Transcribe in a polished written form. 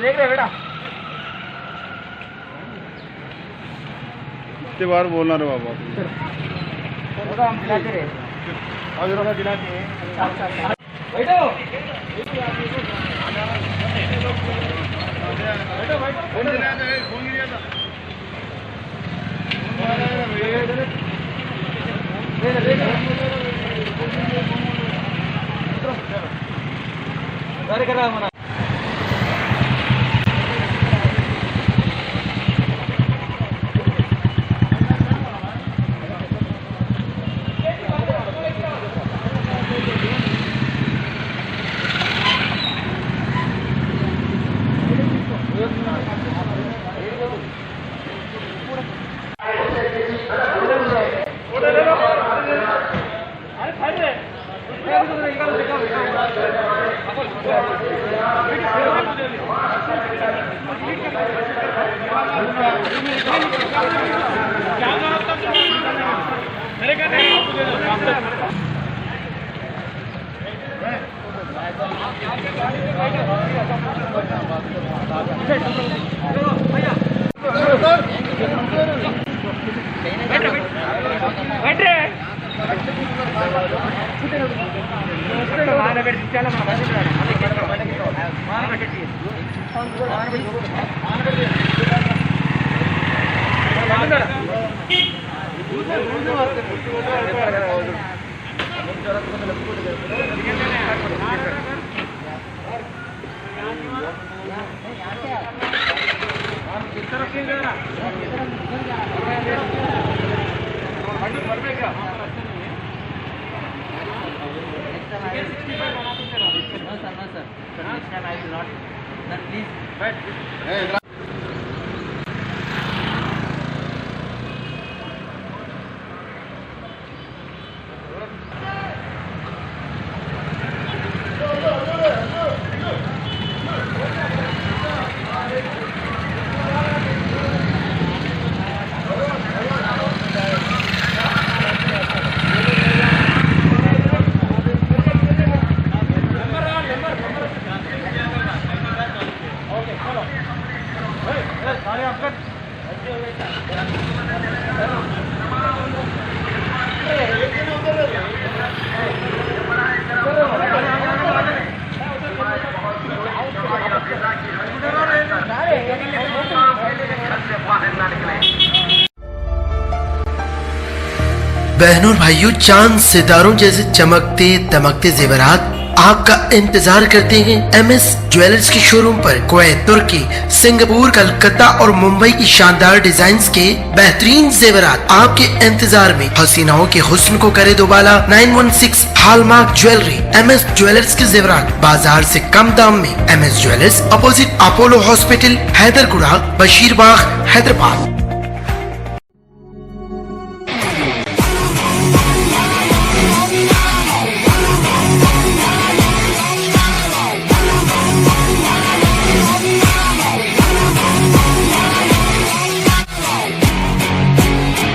देख रहे बेटा कितने बार बोलना रे बाबा हम खिलाते रहे और जरा खिलाते हैं बैठो फोन लिया था अरे कर रहा हूँ बहनों और भाइयों, चांद सितारों जैसे चमकते दमकते जेवरात आपका इंतजार करते हैं एमएस ज्वेलर्स के शोरूम पर। कुवैत, तुर्की, सिंगापुर, कलकत्ता और मुंबई की शानदार डिजाइन्स के बेहतरीन जेवरात आपके इंतजार में। हसीनाओं के हुस्न को करे दोबाला। 916 हॉलमार्क ज्वेलरी। एमएस ज्वेलर्स के जेवरात बाजार से कम दाम में। MS jewellers, opposite Apollo hospital, Hyderguda, Basheerbagh, Hyderabad.